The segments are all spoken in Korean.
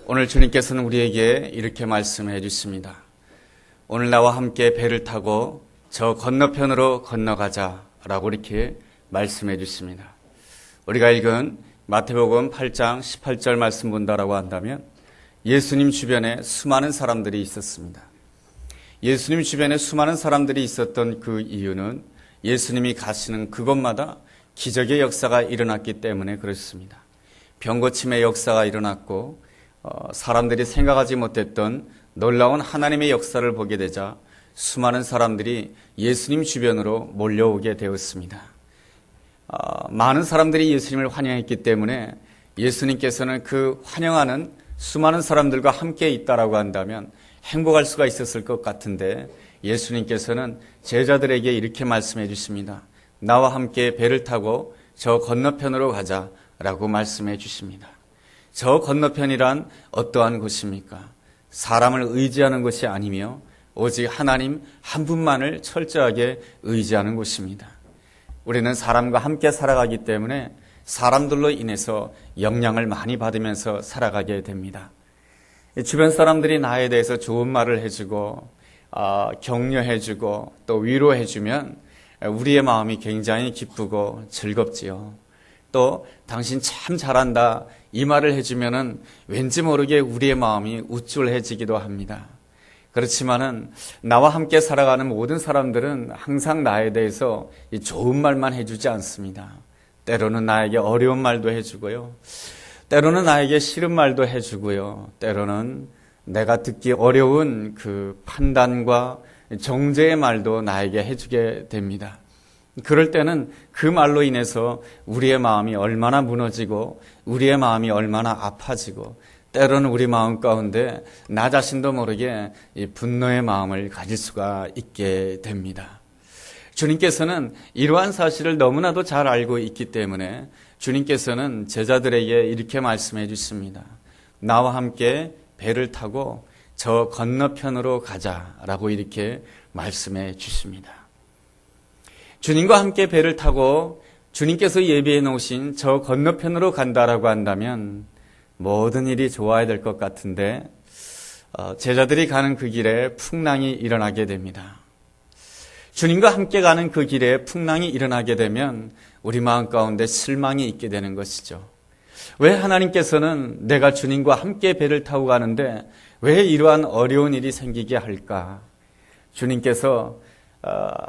오늘 주님께서는 우리에게 이렇게 말씀해 주십니다. 오늘 나와 함께 배를 타고 저 건너편으로 건너가자라고 이렇게 말씀해 주십니다. 우리가 읽은 마태복음 8장 18절 말씀 본다라고 한다면 예수님 주변에 수많은 사람들이 있었습니다. 예수님 주변에 수많은 사람들이 있었던 그 이유는 예수님이 가시는 그곳마다 기적의 역사가 일어났기 때문에 그렇습니다. 병고침의 역사가 일어났고 사람들이 생각하지 못했던 놀라운 하나님의 역사를 보게 되자 수많은 사람들이 예수님 주변으로 몰려오게 되었습니다. 많은 사람들이 예수님을 환영했기 때문에 예수님께서는 그 환영하는 수많은 사람들과 함께 있다라고 한다면 행복할 수가 있었을 것 같은데 예수님께서는 제자들에게 이렇게 말씀해 주십니다. 나와 함께 배를 타고 저 건너편으로 가자라고 말씀해 주십니다. 저 건너편이란 어떠한 곳입니까? 사람을 의지하는 것이 아니며 오직 하나님 한 분만을 철저하게 의지하는 곳입니다. 우리는 사람과 함께 살아가기 때문에 사람들로 인해서 영향을 많이 받으면서 살아가게 됩니다. 주변 사람들이 나에 대해서 좋은 말을 해주고 격려해주고 또 위로해주면 우리의 마음이 굉장히 기쁘고 즐겁지요. 또 당신 참 잘한다 이 말을 해주면은 왠지 모르게 우리의 마음이 우쭐해지기도 합니다. 그렇지만은 나와 함께 살아가는 모든 사람들은 항상 나에 대해서 좋은 말만 해주지 않습니다. 때로는 나에게 어려운 말도 해주고요. 때로는 나에게 싫은 말도 해주고요. 때로는 내가 듣기 어려운 그 판단과 정죄의 말도 나에게 해주게 됩니다. 그럴 때는 그 말로 인해서 우리의 마음이 얼마나 무너지고 우리의 마음이 얼마나 아파지고 때로는 우리 마음 가운데 나 자신도 모르게 이 분노의 마음을 가질 수가 있게 됩니다. 주님께서는 이러한 사실을 너무나도 잘 알고 있기 때문에 주님께서는 제자들에게 이렇게 말씀해 주십니다. 나와 함께 배를 타고 저 건너편으로 가자라고 이렇게 말씀해 주십니다. 주님과 함께 배를 타고 주님께서 예비해 놓으신 저 건너편으로 간다라고 한다면 모든 일이 좋아야 될 것 같은데 제자들이 가는 그 길에 풍랑이 일어나게 됩니다. 주님과 함께 가는 그 길에 풍랑이 일어나게 되면 우리 마음 가운데 실망이 있게 되는 것이죠. 왜 하나님께서는 내가 주님과 함께 배를 타고 가는데 왜 이러한 어려운 일이 생기게 할까? 주님께서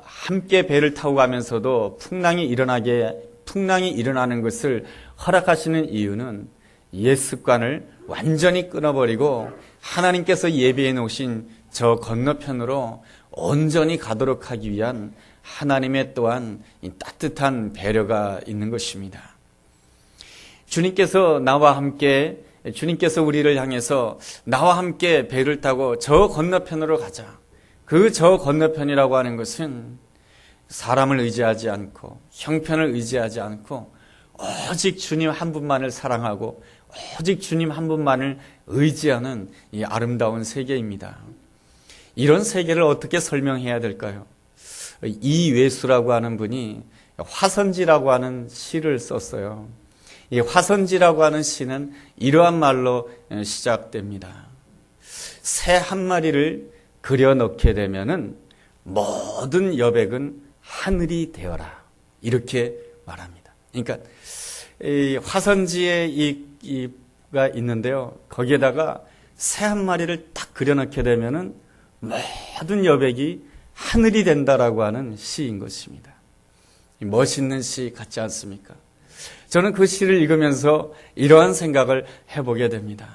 함께 배를 타고 가면서도 풍랑이 일어나는 것을 허락하시는 이유는 옛 습관을 완전히 끊어버리고 하나님께서 예비해 놓으신 저 건너편으로 온전히 가도록 하기 위한 하나님의 또한 따뜻한 배려가 있는 것입니다. 주님께서 우리를 향해서 나와 함께 배를 타고 저 건너편으로 가자. 그 저 건너편이라고 하는 것은 사람을 의지하지 않고 형편을 의지하지 않고 오직 주님 한 분만을 사랑하고 오직 주님 한 분만을 의지하는 이 아름다운 세계입니다. 이런 세계를 어떻게 설명해야 될까요? 이외수라고 하는 분이 화선지라고 하는 시를 썼어요. 이 화선지라고 하는 시는 이러한 말로 시작됩니다. 새 한 마리를 그려넣게 되면은 모든 여백은 하늘이 되어라. 이렇게 말합니다. 그러니까 이 화선지에 이가 있는데요. 거기에다가 새 한 마리를 딱 그려넣게 되면은 모든 여백이 하늘이 된다라고 하는 시인 것입니다. 멋있는 시 같지 않습니까? 저는 그 시를 읽으면서 이러한 생각을 해보게 됩니다.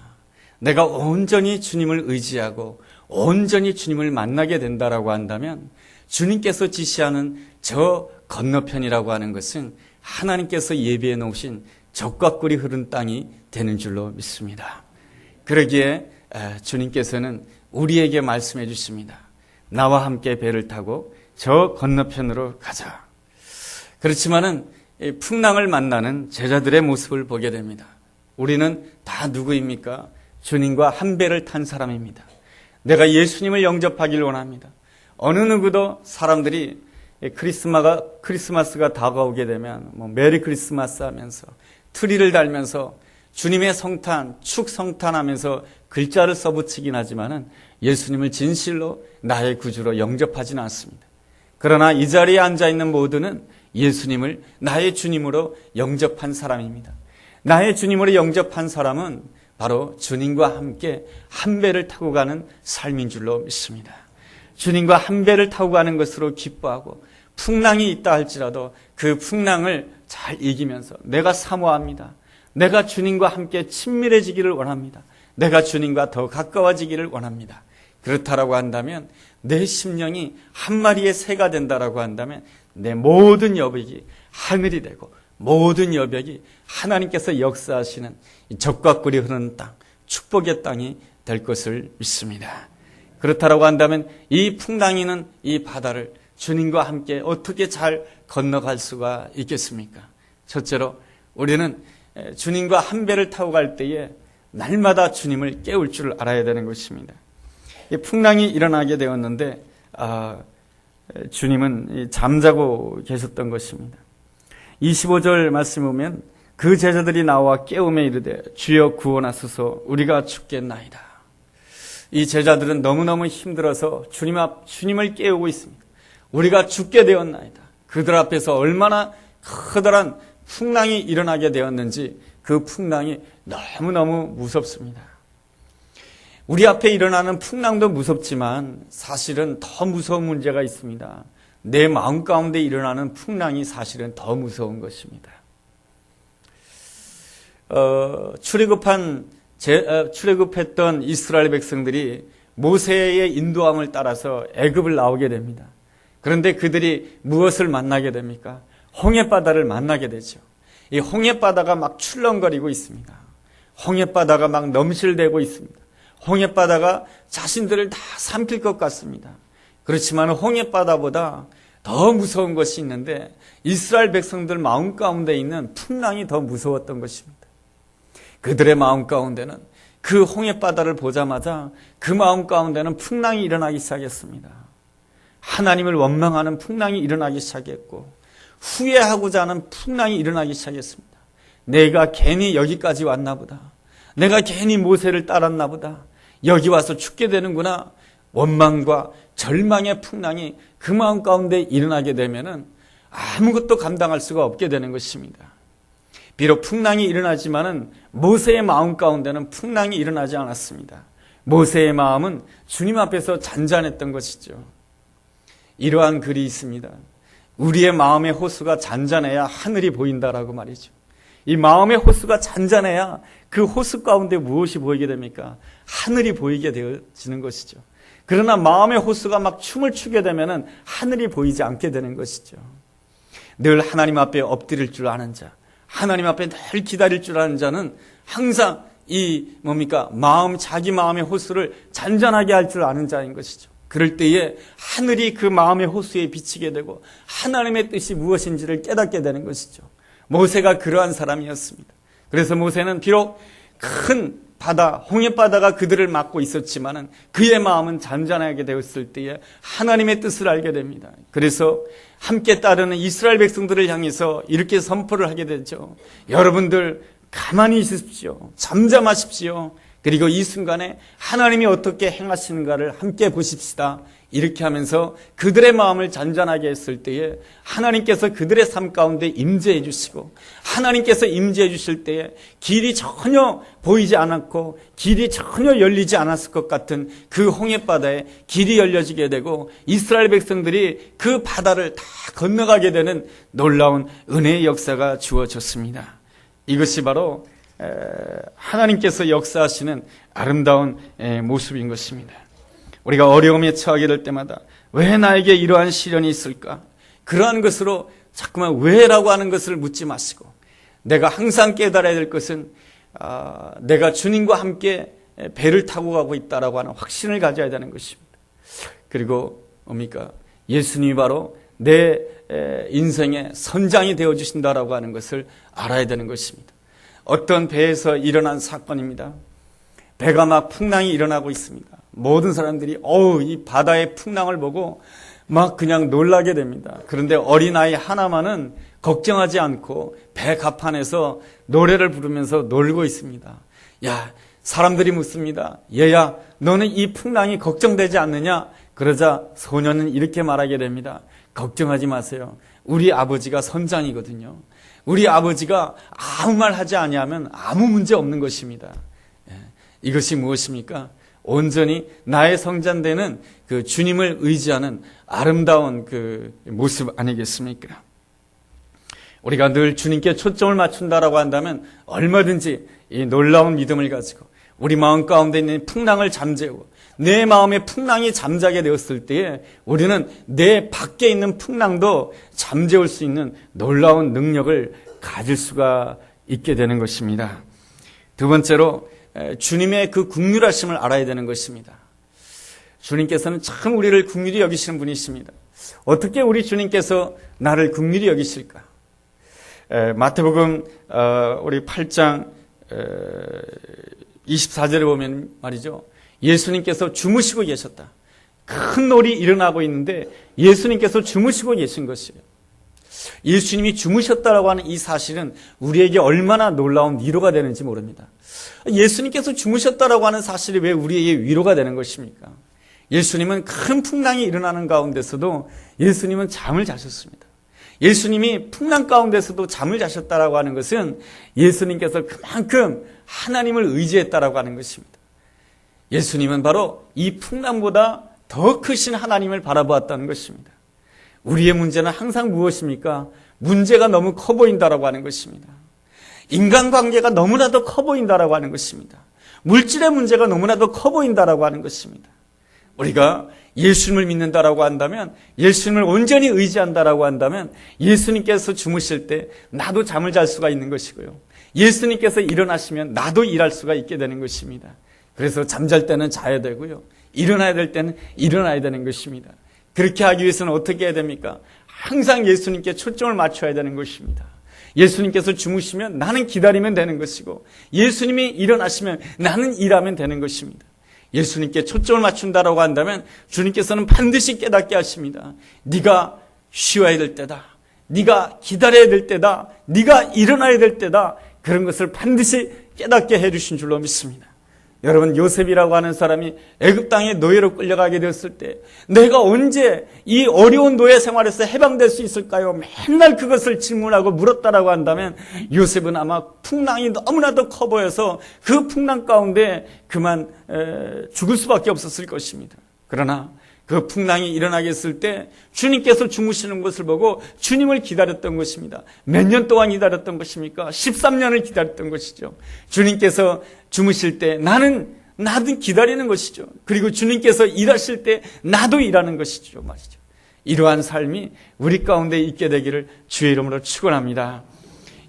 내가 온전히 주님을 의지하고 온전히 주님을 만나게 된다라고 한다면 주님께서 지시하는 저 건너편이라고 하는 것은 하나님께서 예비해 놓으신 젖과 꿀이 흐른 땅이 되는 줄로 믿습니다. 그러기에 주님께서는 우리에게 말씀해 주십니다. 나와 함께 배를 타고 저 건너편으로 가자. 그렇지만은 풍랑을 만나는 제자들의 모습을 보게 됩니다. 우리는 다 누구입니까? 주님과 한 배를 탄 사람입니다. 내가 예수님을 영접하길 원합니다. 어느 누구도 사람들이 크리스마스가 다가오게 되면 메리 크리스마스 하면서 트리를 달면서 주님의 성탄, 축성탄하면서 글자를 써붙이긴 하지만은 예수님을 진실로 나의 구주로 영접하지는 않습니다. 그러나 이 자리에 앉아있는 모두는 예수님을 나의 주님으로 영접한 사람입니다. 나의 주님으로 영접한 사람은 바로 주님과 함께 한 배를 타고 가는 삶인 줄로 믿습니다. 주님과 한 배를 타고 가는 것으로 기뻐하고 풍랑이 있다 할지라도 그 풍랑을 잘 이기면서 내가 사모합니다. 내가 주님과 함께 친밀해지기를 원합니다. 내가 주님과 더 가까워지기를 원합니다. 그렇다라고 한다면 내 심령이 한 마리의 새가 된다라고 한다면 내 모든 여백이 하늘이 되고 모든 여백이 하나님께서 역사하시는 젖과 꿀이 흐르는 땅, 축복의 땅이 될 것을 믿습니다. 그렇다라고 한다면 이 풍랑이는 이 바다를 주님과 함께 어떻게 잘 건너갈 수가 있겠습니까? 첫째로 우리는 주님과 한 배를 타고 갈 때에 날마다 주님을 깨울 줄 알아야 되는 것입니다. 이 풍랑이 일어나게 되었는데 주님은 잠자고 계셨던 것입니다. 25절 말씀 보면 그 제자들이 나와 깨우며 이르되 주여 구원하소서 우리가 죽겠나이다. 이 제자들은 너무너무 힘들어서 주님을 깨우고 있습니다. 우리가 죽게 되었나이다. 그들 앞에서 얼마나 커다란 풍랑이 일어나게 되었는지 그 풍랑이 너무너무 무섭습니다. 우리 앞에 일어나는 풍랑도 무섭지만 사실은 더 무서운 문제가 있습니다. 내 마음 가운데 일어나는 풍랑이 사실은 더 무서운 것입니다. 출애굽했던 이스라엘 백성들이 모세의 인도함을 따라서 애굽을 나오게 됩니다. 그런데 그들이 무엇을 만나게 됩니까? 홍해바다를 만나게 되죠. 이 홍해바다가 막 출렁거리고 있습니다. 홍해바다가 막 넘실대고 있습니다. 홍해바다가 자신들을 다 삼킬 것 같습니다. 그렇지만 홍해바다보다 더 무서운 것이 있는데 이스라엘 백성들 마음 가운데 있는 풍랑이 더 무서웠던 것입니다. 그들의 마음 가운데는 그 홍해바다를 보자마자 그 마음 가운데는 풍랑이 일어나기 시작했습니다. 하나님을 원망하는 풍랑이 일어나기 시작했고 후회하고자 하는 풍랑이 일어나기 시작했습니다. 내가 괜히 여기까지 왔나 보다. 내가 괜히 모세를 따랐나 보다. 여기 와서 죽게 되는구나. 원망과 절망의 풍랑이 그 마음 가운데 일어나게 되면은 아무것도 감당할 수가 없게 되는 것입니다. 비록 풍랑이 일어나지만은 모세의 마음 가운데는 풍랑이 일어나지 않았습니다. 모세의 마음은 주님 앞에서 잔잔했던 것이죠. 이러한 글이 있습니다. 우리의 마음의 호수가 잔잔해야 하늘이 보인다라고 말이죠. 이 마음의 호수가 잔잔해야 그 호수 가운데 무엇이 보이게 됩니까? 하늘이 보이게 되어지는 것이죠. 그러나 마음의 호수가 막 춤을 추게 되면은 하늘이 보이지 않게 되는 것이죠. 늘 하나님 앞에 엎드릴 줄 아는 자, 하나님 앞에 늘 기다릴 줄 아는 자는 항상 자기 마음의 호수를 잔잔하게 할 줄 아는 자인 것이죠. 그럴 때에 하늘이 그 마음의 호수에 비치게 되고 하나님의 뜻이 무엇인지를 깨닫게 되는 것이죠. 모세가 그러한 사람이었습니다. 그래서 모세는 비록 큰 바다, 홍해바다가 그들을 막고 있었지만은 그의 마음은 잔잔하게 되었을 때에 하나님의 뜻을 알게 됩니다. 그래서 함께 따르는 이스라엘 백성들을 향해서 이렇게 선포를 하게 되죠. 여러분들 가만히 있으십시오. 잠잠하십시오. 그리고 이 순간에 하나님이 어떻게 행하시는가를 함께 보십시다. 이렇게 하면서 그들의 마음을 잔잔하게 했을 때에 하나님께서 그들의 삶 가운데 임재해 주시고 하나님께서 임재해 주실 때에 길이 전혀 보이지 않았고 길이 전혀 열리지 않았을 것 같은 그 홍해바다에 길이 열려지게 되고 이스라엘 백성들이 그 바다를 다 건너가게 되는 놀라운 은혜의 역사가 주어졌습니다. 이것이 바로 하나님께서 역사하시는 아름다운 모습인 것입니다. 우리가 어려움에 처하게 될 때마다 왜 나에게 이러한 시련이 있을까? 그러한 것으로 자꾸만 왜라고 하는 것을 묻지 마시고 내가 항상 깨달아야 될 것은 내가 주님과 함께 배를 타고 가고 있다라고 하는 확신을 가져야 되는 것입니다. 그리고 예수님이 바로 내 인생의 선장이 되어주신다라고 하는 것을 알아야 되는 것입니다. 어떤 배에서 일어난 사건입니다. 배가 막 풍랑이 일어나고 있습니다. 모든 사람들이 이 바다의 풍랑을 보고 막 그냥 놀라게 됩니다. 그런데 어린아이 하나만은 걱정하지 않고 배 갑판에서 노래를 부르면서 놀고 있습니다. 야, 사람들이 묻습니다. 얘야, 너는 이 풍랑이 걱정되지 않느냐? 그러자 소년은 이렇게 말하게 됩니다. 걱정하지 마세요. 우리 아버지가 선장이거든요. 우리 아버지가 아무 말 하지 아니하면 아무 문제 없는 것입니다. 이것이 무엇입니까? 온전히 나의 성장되는 그 주님을 의지하는 아름다운 그 모습 아니겠습니까? 우리가 늘 주님께 초점을 맞춘다라고 한다면 얼마든지 이 놀라운 믿음을 가지고 우리 마음 가운데 있는 풍랑을 잠재우고 내 마음의 풍랑이 잠자게 되었을 때에 우리는 내 밖에 있는 풍랑도 잠재울 수 있는 놀라운 능력을 가질 수가 있게 되는 것입니다. 두 번째로 주님의 그 긍휼하심을 알아야 되는 것입니다. 주님께서는 참 우리를 긍휼히 여기시는 분이십니다. 어떻게 우리 주님께서 나를 긍휼히 여기실까? 마태복음 우리 8장 24절에 보면 말이죠. 예수님께서 주무시고 계셨다. 큰 놀이 일어나고 있는데 예수님께서 주무시고 계신 것이에요. 예수님이 주무셨다라고 하는 이 사실은 우리에게 얼마나 놀라운 위로가 되는지 모릅니다. 예수님께서 주무셨다라고 하는 사실이 왜 우리에게 위로가 되는 것입니까? 예수님은 큰 풍랑이 일어나는 가운데서도 예수님은 잠을 자셨습니다. 예수님이 풍랑 가운데서도 잠을 자셨다라고 하는 것은 예수님께서 그만큼 하나님을 의지했다라고 하는 것입니다. 예수님은 바로 이 풍랑보다 더 크신 하나님을 바라보았다는 것입니다. 우리의 문제는 항상 무엇입니까? 문제가 너무 커 보인다라고 하는 것입니다. 인간관계가 너무나도 커 보인다라고 하는 것입니다. 물질의 문제가 너무나도 커 보인다라고 하는 것입니다. 우리가 예수님을 믿는다라고 한다면, 예수님을 온전히 의지한다라고 한다면 예수님께서 주무실 때 나도 잠을 잘 수가 있는 것이고요. 예수님께서 일어나시면 나도 일할 수가 있게 되는 것입니다. 그래서 잠잘 때는 자야 되고요. 일어나야 될 때는 일어나야 되는 것입니다. 그렇게 하기 위해서는 어떻게 해야 됩니까? 항상 예수님께 초점을 맞춰야 되는 것입니다. 예수님께서 주무시면 나는 기다리면 되는 것이고 예수님이 일어나시면 나는 일하면 되는 것입니다. 예수님께 초점을 맞춘다라고 한다면 주님께서는 반드시 깨닫게 하십니다. 네가 쉬어야 될 때다. 네가 기다려야 될 때다. 네가 일어나야 될 때다. 그런 것을 반드시 깨닫게 해주신 줄로 믿습니다. 여러분, 요셉이라고 하는 사람이 애굽 땅에 노예로 끌려가게 되었을 때 내가 언제 이 어려운 노예 생활에서 해방될 수 있을까요? 맨날 그것을 질문하고 물었다라고 한다면 요셉은 아마 풍랑이 너무나도 커 보여서 그 풍랑 가운데 그만 죽을 수밖에 없었을 것입니다. 그러나 그 풍랑이 일어나게 했을 때 주님께서 주무시는 것을 보고 주님을 기다렸던 것입니다. 몇 년 동안 기다렸던 것입니까? 13년을 기다렸던 것이죠. 주님께서 주무실 때 나도 기다리는 것이죠. 그리고 주님께서 일하실 때 나도 일하는 것이죠. 말이죠. 이러한 삶이 우리 가운데 있게 되기를 주의 이름으로 축원합니다.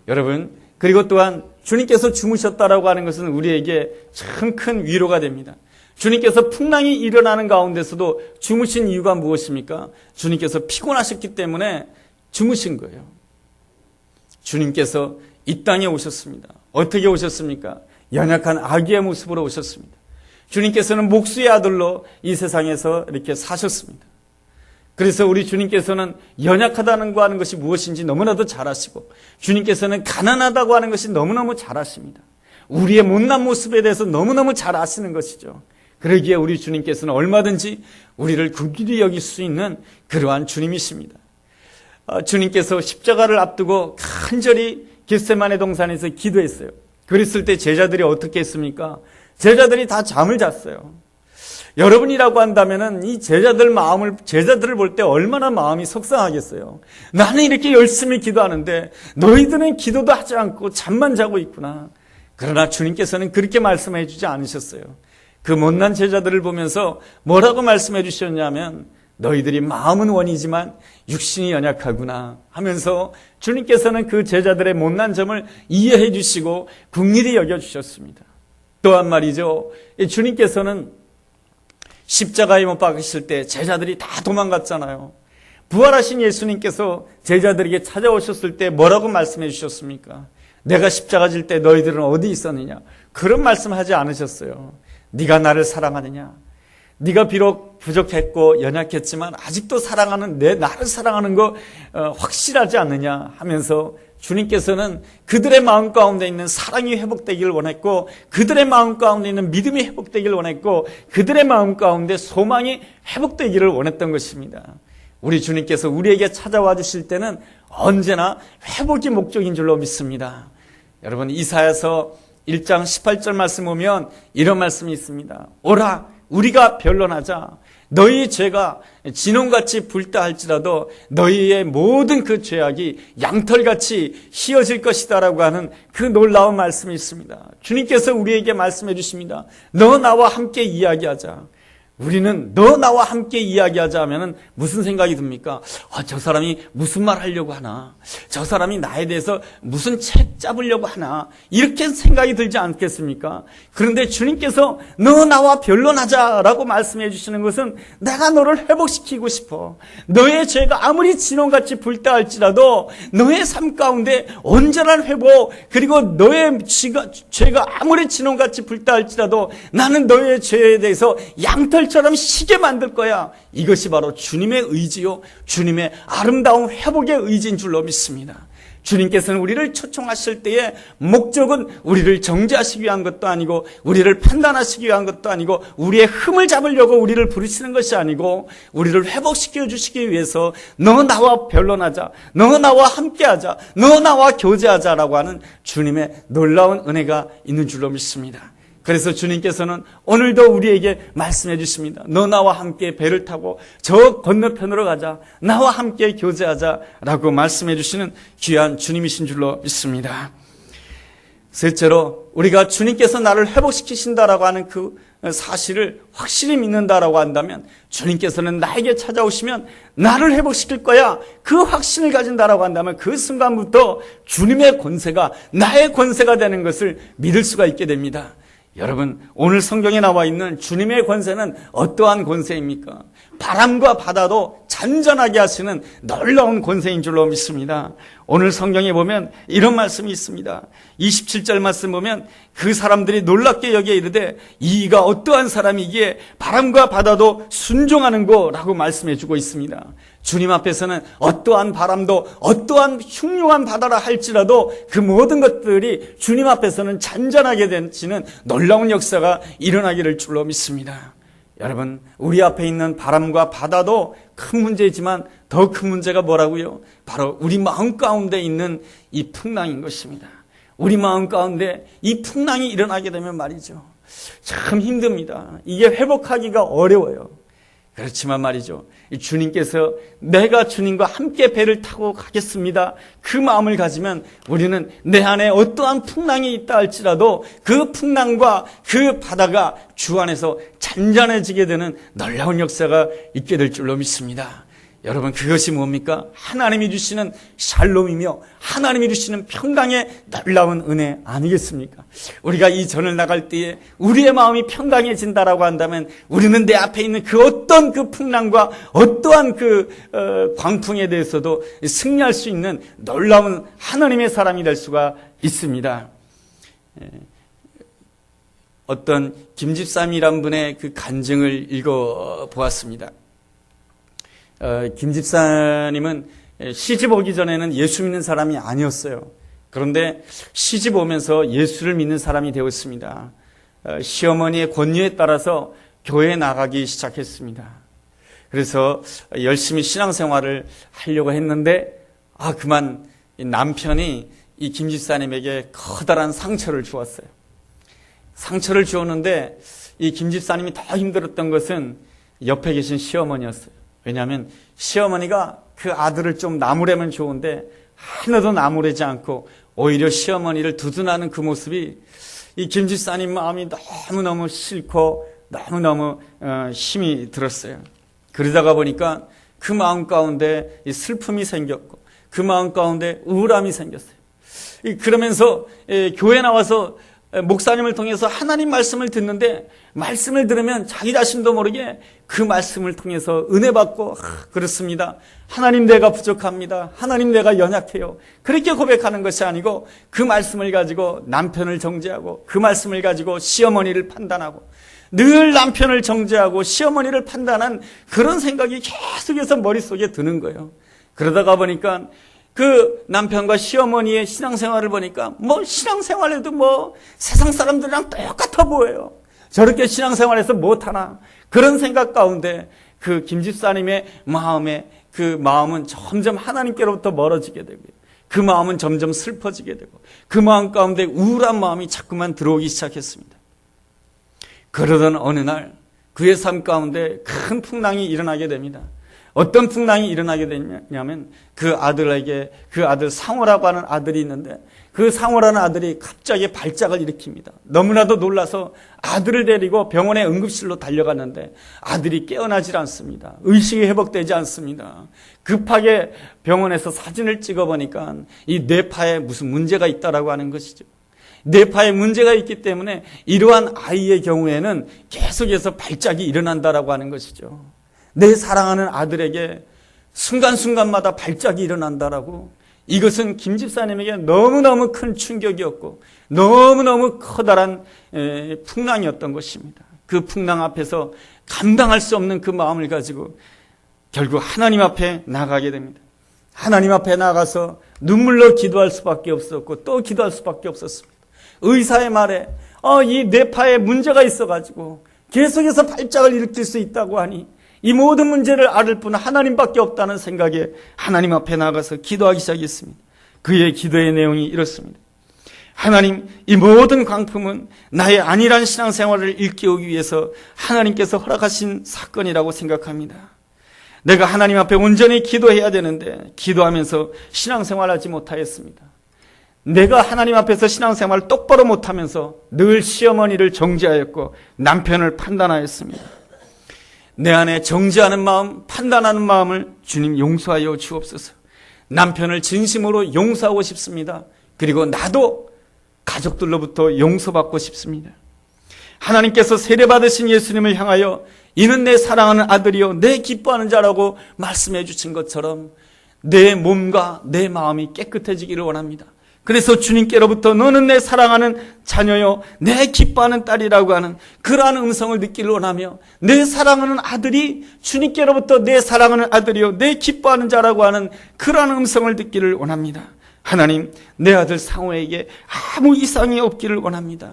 여러분, 그리고 또한 주님께서 주무셨다라고 하는 것은 우리에게 참 큰 위로가 됩니다. 주님께서 풍랑이 일어나는 가운데서도 주무신 이유가 무엇입니까? 주님께서 피곤하셨기 때문에 주무신 거예요. 주님께서 이 땅에 오셨습니다. 어떻게 오셨습니까? 연약한 아기의 모습으로 오셨습니다. 주님께서는 목수의 아들로 이 세상에서 이렇게 사셨습니다. 그래서 우리 주님께서는 연약하다는 하는 것이 무엇인지 너무나도 잘 아시고 주님께서는 가난하다고 하는 것이 너무너무 잘 아십니다. 우리의 못난 모습에 대해서 너무너무 잘 아시는 것이죠. 그러기에 우리 주님께서는 얼마든지 우리를 긍휼히 여길 수 있는 그러한 주님이십니다. 주님께서 십자가를 앞두고 간절히 겟세마네 동산에서 기도했어요. 그랬을 때 제자들이 어떻게 했습니까? 제자들이 다 잠을 잤어요. 여러분이라고 한다면은 이 제자들을 볼 때 얼마나 마음이 속상하겠어요. 나는 이렇게 열심히 기도하는데 너희들은 기도도 하지 않고 잠만 자고 있구나. 그러나 주님께서는 그렇게 말씀해 주지 않으셨어요. 그 못난 제자들을 보면서 뭐라고 말씀해 주셨냐면 너희들이 마음은 원이지만 육신이 연약하구나 하면서 주님께서는 그 제자들의 못난 점을 이해해 주시고 긍휼히 여겨주셨습니다. 또한 말이죠. 주님께서는 십자가에 못 박으실 때 제자들이 다 도망갔잖아요. 부활하신 예수님께서 제자들에게 찾아오셨을 때 뭐라고 말씀해 주셨습니까? 내가 십자가 질 때 너희들은 어디 있었느냐? 그런 말씀하지 않으셨어요. 네가 나를 사랑하느냐? 네가 비록 부족했고 연약했지만 아직도 사랑하는 나를 사랑하는 거 확실하지 않느냐 하면서 주님께서는 그들의 마음 가운데 있는 사랑이 회복되기를 원했고, 그들의 마음 가운데 있는 믿음이 회복되기를 원했고, 그들의 마음 가운데 소망이 회복되기를 원했던 것입니다. 우리 주님께서 우리에게 찾아와 주실 때는 언제나 회복이 목적인 줄로 믿습니다. 여러분, 이사야서 1장 18절 말씀 보면 이런 말씀이 있습니다. 오라, 우리가 변론하자. 너희 죄가 진홍같이 붉다 할지라도 너희의 모든 그 죄악이 양털같이 휘어질 것이다라고 하는 그 놀라운 말씀이 있습니다. 주님께서 우리에게 말씀해 주십니다. 너 나와 함께 이야기하자. 우리는 너 나와 함께 이야기하자 하면은 무슨 생각이 듭니까? 저 사람이 무슨 말 하려고 하나? 저 사람이 나에 대해서 무슨 책 잡으려고 하나? 이렇게 생각이 들지 않겠습니까? 그런데 주님께서 너 나와 변론하자라고 말씀해 주시는 것은 내가 너를 회복시키고 싶어. 너의 죄가 아무리 진홍같이 붉다 할지라도 너의 삶 가운데 온전한 회복, 그리고 너의 죄가 아무리 진홍같이 붉다 할지라도 나는 너의 죄에 대해서 양털 처럼 시게 만들 거야. 이것이 바로 주님의 의지요, 주님의 아름다운 회복의 의지인 줄로 믿습니다. 주님께서는 우리를 초청하실 때의 목적은 우리를 정죄하시기 위한 것도 아니고, 우리를 판단하시기 위한 것도 아니고, 우리의 흠을 잡으려고 우리를 부르시는 것이 아니고, 우리를 회복시켜 주시기 위해서 너 나와 변론하자, 너 나와 함께하자, 너 나와 교제하자라고 하는 주님의 놀라운 은혜가 있는 줄로 믿습니다. 그래서 주님께서는 오늘도 우리에게 말씀해 주십니다. 너 나와 함께 배를 타고 저 건너편으로 가자. 나와 함께 교제하자라고 말씀해 주시는 귀한 주님이신 줄로 믿습니다. 셋째로, 우리가 주님께서 나를 회복시키신다라고 하는 그 사실을 확실히 믿는다라고 한다면, 주님께서는 나에게 찾아오시면 나를 회복시킬 거야, 그 확신을 가진다라고 한다면 그 순간부터 주님의 권세가 나의 권세가 되는 것을 믿을 수가 있게 됩니다. 여러분, 오늘 성경에 나와 있는 주님의 권세는 어떠한 권세입니까? 바람과 바다도 잔잔하게 하시는 놀라운 권세인 줄로 믿습니다. 오늘 성경에 보면 이런 말씀이 있습니다. 27절 말씀 보면 그 사람들이 놀랍게 여기에 이르되 이가 어떠한 사람이기에 바람과 바다도 순종하는고 라고 말씀해 주고 있습니다. 주님 앞에서는 어떠한 바람도 어떠한 흉흉한 바다라 할지라도 그 모든 것들이 주님 앞에서는 잔잔하게 되는 놀라운 역사가 일어나기를 줄로 믿습니다. 여러분, 우리 앞에 있는 바람과 바다도 큰 문제이지만 더 큰 문제가 뭐라고요? 바로 우리 마음 가운데 있는 이 풍랑인 것입니다. 우리 마음 가운데 이 풍랑이 일어나게 되면 말이죠, 참 힘듭니다. 이게 회복하기가 어려워요. 그렇지만 말이죠, 주님께서 내가 주님과 함께 배를 타고 가겠습니다, 그 마음을 가지면 우리는 내 안에 어떠한 풍랑이 있다 할지라도 그 풍랑과 그 바다가 주 안에서 잔잔해지게 되는 놀라운 역사가 있게 될 줄로 믿습니다. 여러분, 그것이 뭡니까? 하나님이 주시는 샬롬이며 하나님이 주시는 평강의 놀라운 은혜 아니겠습니까? 우리가 이 전을 나갈 때에 우리의 마음이 평강해진다라고 한다면 우리는 내 앞에 있는 그 어떤 그 풍랑과 어떠한 그 광풍에 대해서도 승리할 수 있는 놀라운 하나님의 사람이 될 수가 있습니다. 어떤 김집사님이란 분의 그 간증을 읽어보았습니다. 김 집사님은 시집 오기 전에는 예수 믿는 사람이 아니었어요. 그런데 시집 오면서 예수를 믿는 사람이 되었습니다. 시어머니의 권유에 따라서 교회에 나가기 시작했습니다. 그래서 열심히 신앙생활을 하려고 했는데 그만 남편이 이 김 집사님에게 커다란 상처를 주었어요. 상처를 주었는데 이 김 집사님이 더 힘들었던 것은 옆에 계신 시어머니였어요. 왜냐하면 시어머니가 그 아들을 좀 나무래면 좋은데 하나도 나무래지 않고 오히려 시어머니를 두둔하는 그 모습이 이 김 집사님 마음이 너무너무 싫고 너무너무 힘이 들었어요. 그러다가 보니까 그 마음 가운데 슬픔이 생겼고 그 마음 가운데 우울함이 생겼어요. 그러면서 교회 나와서 목사님을 통해서 하나님 말씀을 듣는데 말씀을 들으면 자기 자신도 모르게 그 말씀을 통해서 은혜 받고 그렇습니다, 하나님 내가 부족합니다, 하나님 내가 연약해요, 그렇게 고백하는 것이 아니고 그 말씀을 가지고 남편을 정죄하고 그 말씀을 가지고 시어머니를 판단하고 늘 남편을 정죄하고 시어머니를 판단한 그런 생각이 계속해서 머릿속에 드는 거예요. 그러다가 보니까 그 남편과 시어머니의 신앙생활을 보니까 신앙생활에도 세상 사람들이랑 똑같아 보여요. 저렇게 신앙생활에서 못하나. 그런 생각 가운데 그 김집사님의 마음은 점점 하나님께로부터 멀어지게 되고요. 그 마음은 점점 슬퍼지게 되고 그 마음 가운데 우울한 마음이 자꾸만 들어오기 시작했습니다. 그러던 어느 날 그의 삶 가운데 큰 풍랑이 일어나게 됩니다. 어떤 풍랑이 일어나게 되냐면 그 아들 상호라고 하는 아들이 있는데 그 상호라는 아들이 갑자기 발작을 일으킵니다. 너무나도 놀라서 아들을 데리고 병원의 응급실로 달려갔는데 아들이 깨어나질 않습니다. 의식이 회복되지 않습니다. 급하게 병원에서 사진을 찍어보니까 이 뇌파에 무슨 문제가 있다라고 하는 것이죠. 뇌파에 문제가 있기 때문에 이러한 아이의 경우에는 계속해서 발작이 일어난다라고 하는 것이죠. 내 사랑하는 아들에게 순간순간마다 발작이 일어난다라고. 이것은 김 집사님에게 너무너무 큰 충격이었고 너무너무 커다란 풍랑이었던 것입니다. 그 풍랑 앞에서 감당할 수 없는 그 마음을 가지고 결국 하나님 앞에 나가게 됩니다. 하나님 앞에 나가서 눈물로 기도할 수밖에 없었고 또 기도할 수밖에 없었습니다. 의사의 말에 이 뇌파에 문제가 있어가지고 계속해서 발작을 일으킬 수 있다고 하니 이 모든 문제를 앓을 분은 하나님밖에 없다는 생각에 하나님 앞에 나가서 기도하기 시작했습니다. 그의 기도의 내용이 이렇습니다. 하나님, 이 모든 광풍은 나의 안일한 신앙생활을 일깨우기 위해서 하나님께서 허락하신 사건이라고 생각합니다. 내가 하나님 앞에 온전히 기도해야 되는데 기도하면서 신앙생활하지 못하였습니다. 내가 하나님 앞에서 신앙생활을 똑바로 못하면서 늘 시어머니를 정죄하였고 남편을 판단하였습니다. 내 안에 정죄하는 마음, 판단하는 마음을 주님 용서하여 주옵소서. 남편을 진심으로 용서하고 싶습니다. 그리고 나도 가족들로부터 용서받고 싶습니다. 하나님께서 세례받으신 예수님을 향하여 이는 내 사랑하는 아들이요 내 기뻐하는 자라고 말씀해 주신 것처럼 내 몸과 내 마음이 깨끗해지기를 원합니다. 그래서 주님께로부터 너는 내 사랑하는 자녀요 내 기뻐하는 딸이라고 하는 그러한 음성을 듣기를 원하며 내 사랑하는 아들이 주님께로부터 내 사랑하는 아들이요 내 기뻐하는 자라고 하는 그러한 음성을 듣기를 원합니다. 하나님, 내 아들 상호에게 아무 이상이 없기를 원합니다.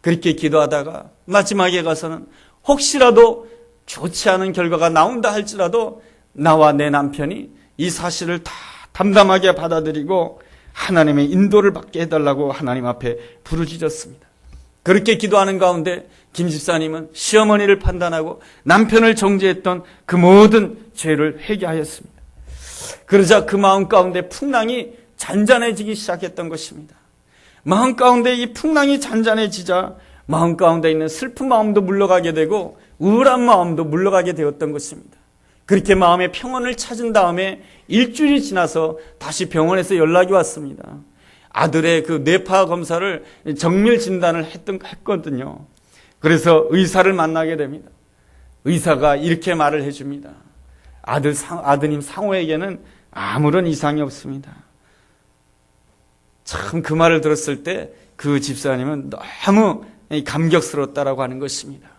그렇게 기도하다가 마지막에 가서는 혹시라도 좋지 않은 결과가 나온다 할지라도 나와 내 남편이 이 사실을 다 담담하게 받아들이고 하나님의 인도를 받게 해달라고 하나님 앞에 부르짖었습니다. 그렇게 기도하는 가운데 김 집사님은 시어머니를 판단하고 남편을 정죄했던 그 모든 죄를 회개하였습니다. 그러자 그 마음 가운데 풍랑이 잔잔해지기 시작했던 것입니다. 마음 가운데 이 풍랑이 잔잔해지자 마음 가운데 있는 슬픈 마음도 물러가게 되고 우울한 마음도 물러가게 되었던 것입니다. 그렇게 마음의 평온을 찾은 다음에 일주일이 지나서 다시 병원에서 연락이 왔습니다. 아들의 그 뇌파 검사를 정밀 진단을 했거든요. 그래서 의사를 만나게 됩니다. 의사가 이렇게 말을 해줍니다. 아드님 상호에게는 아무런 이상이 없습니다. 참 그 말을 들었을 때 그 집사님은 너무 감격스러웠다라고 하는 것입니다.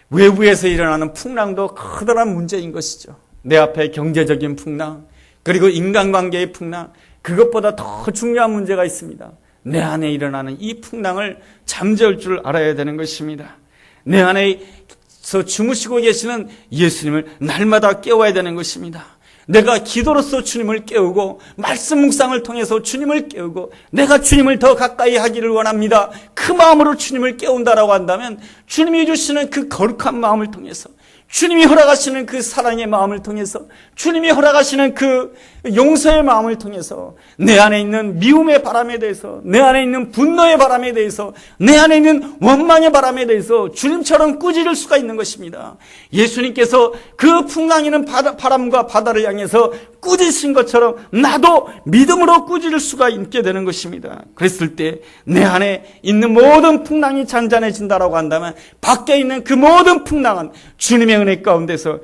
외부에서 일어나는 풍랑도 커다란 문제인 것이죠. 내 앞에 경제적인 풍랑, 그리고 인간관계의 풍랑, 그것보다 더 중요한 문제가 있습니다. 내 안에 일어나는 이 풍랑을 잠재울 줄 알아야 되는 것입니다. 내 안에서 주무시고 계시는 예수님을 날마다 깨워야 되는 것입니다. 내가 기도로서 주님을 깨우고 말씀 묵상을 통해서 주님을 깨우고 내가 주님을 더 가까이 하기를 원합니다. 그 마음으로 주님을 깨운다라고 한다면 주님이 주시는 그 거룩한 마음을 통해서 주님이 허락하시는 그 사랑의 마음을 통해서 주님이 허락하시는 그 용서의 마음을 통해서 내 안에 있는 미움의 바람에 대해서 내 안에 있는 분노의 바람에 대해서 내 안에 있는 원망의 바람에 대해서 주님처럼 꾸짖을 수가 있는 것입니다. 예수님께서 그 풍랑이는 바람과 바다를 향해서 꾸짖으신 것처럼 나도 믿음으로 꾸짖을 수가 있게 되는 것입니다. 그랬을 때 내 안에 있는 모든 풍랑이 잔잔해진다라고 한다면 밖에 있는 그 모든 풍랑은 주님의 은혜 가운데서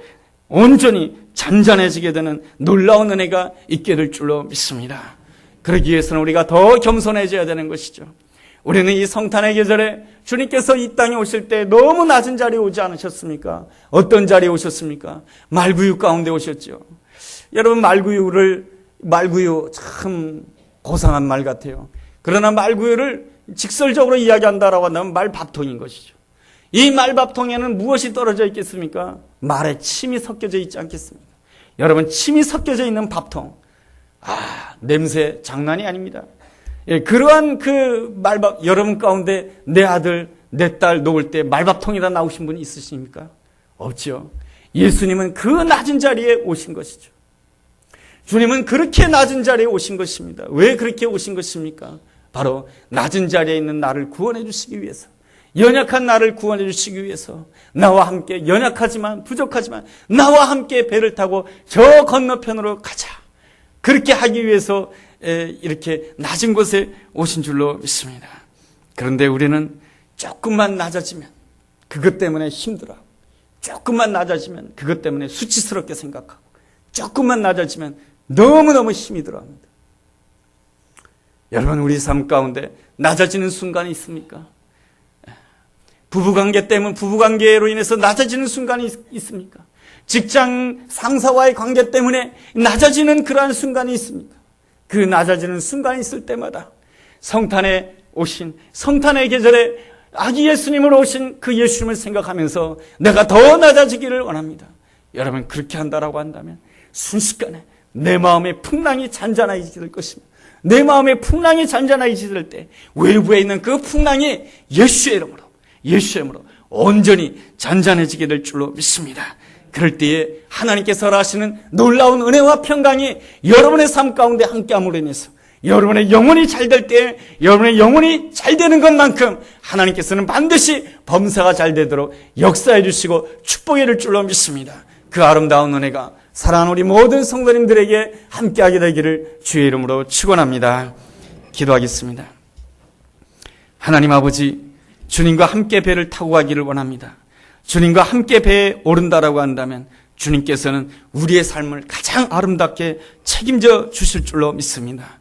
온전히 잔잔해지게 되는 놀라운 은혜가 있게 될 줄로 믿습니다. 그러기 위해서는 우리가 더 겸손해져야 되는 것이죠. 우리는 이 성탄의 계절에 주님께서 이 땅에 오실 때 너무 낮은 자리에 오지 않으셨습니까? 어떤 자리에 오셨습니까? 말구유 가운데 오셨죠. 여러분, 말구유 참 고상한 말 같아요. 그러나 말구유를 직설적으로 이야기한다라고 한다면 말밥통인 것이죠. 이 말밥통에는 무엇이 떨어져 있겠습니까? 말에 침이 섞여져 있지 않겠습니까? 여러분, 침이 섞여져 있는 밥통. 냄새 장난이 아닙니다. 예, 그러한 그 말밥, 여러분 가운데 내 아들, 내 딸 놓을 때 말밥통에다 나오신 분이 있으십니까? 없죠. 예수님은 그 낮은 자리에 오신 것이죠. 주님은 그렇게 낮은 자리에 오신 것입니다. 왜 그렇게 오신 것입니까? 바로 낮은 자리에 있는 나를 구원해 주시기 위해서, 연약한 나를 구원해 주시기 위해서, 나와 함께 연약하지만 부족하지만 나와 함께 배를 타고 저 건너편으로 가자. 그렇게 하기 위해서 이렇게 낮은 곳에 오신 줄로 믿습니다. 그런데 우리는 조금만 낮아지면 그것 때문에 힘들어, 조금만 낮아지면 그것 때문에 수치스럽게 생각하고, 조금만 낮아지면 너무너무 힘이 들어갑니다. 여러분, 우리 삶 가운데 낮아지는 순간이 있습니까? 부부관계 때문에, 부부관계로 인해서 낮아지는 순간이 있습니까? 직장 상사와의 관계 때문에 낮아지는 그러한 순간이 있습니까? 그 낮아지는 순간이 있을 때마다 성탄에 오신, 성탄의 계절에 아기 예수님으로 오신 그 예수님을 생각하면서 내가 더 낮아지기를 원합니다. 여러분, 그렇게 한다라고 한다면 순식간에 내 마음의 풍랑이 잔잔해질 것입니다. 내 마음의 풍랑이 잔잔해질 때 외부에 있는 그 풍랑이 예수의 이름으로 온전히 잔잔해지게 될 줄로 믿습니다. 그럴 때에 하나님께서 하시는 놀라운 은혜와 평강이 여러분의 삶 가운데 함께함으로 인해서 여러분의 영혼이 잘 될 때, 여러분의 영혼이 잘 되는 것만큼 하나님께서는 반드시 범사가 잘 되도록 역사해 주시고 축복해 줄 줄로 믿습니다. 그 아름다운 은혜가 사랑하는 우리 모든 성도님들에게 함께하게 되기를 주의 이름으로 축원합니다. 기도하겠습니다. 하나님 아버지, 주님과 함께 배를 타고 가기를 원합니다. 주님과 함께 배에 오른다라고 한다면 주님께서는 우리의 삶을 가장 아름답게 책임져 주실 줄로 믿습니다.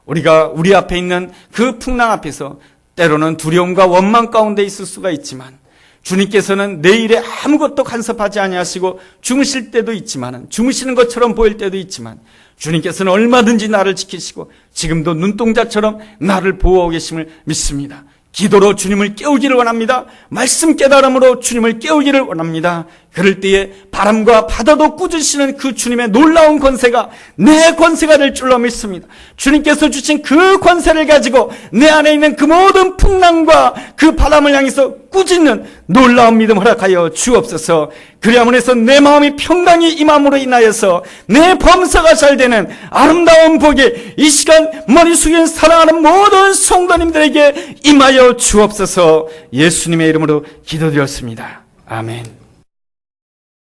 우리가 우리 앞에 있는 그 풍랑 앞에서 때로는 두려움과 원망 가운데 있을 수가 있지만 주님께서는 내일에 아무것도 간섭하지 아니하시고 주무실 때도 있지만, 주무시는 것처럼 보일 때도 있지만 주님께서는 얼마든지 나를 지키시고 지금도 눈동자처럼 나를 보호하고 계심을 믿습니다. 기도로 주님을 깨우기를 원합니다. 말씀 깨달음으로 주님을 깨우기를 원합니다. 그럴 때에 바람과 바다도 꾸짖으시는 그 주님의 놀라운 권세가 내 권세가 될 줄로 믿습니다. 주님께서 주신 그 권세를 가지고 내 안에 있는 그 모든 풍랑과 그 바람을 향해서 꾸짖는 놀라운 믿음 허락하여 주옵소서. 그리함으로 해서 내 마음이 평강이 임함으로 인하여서 내 범사가 잘 되는 아름다운 복이 이 시간 머리 숙인 사랑하는 모든 성도님들에게 임하여 주옵소서. 예수님의 이름으로 기도드렸습니다. 아멘.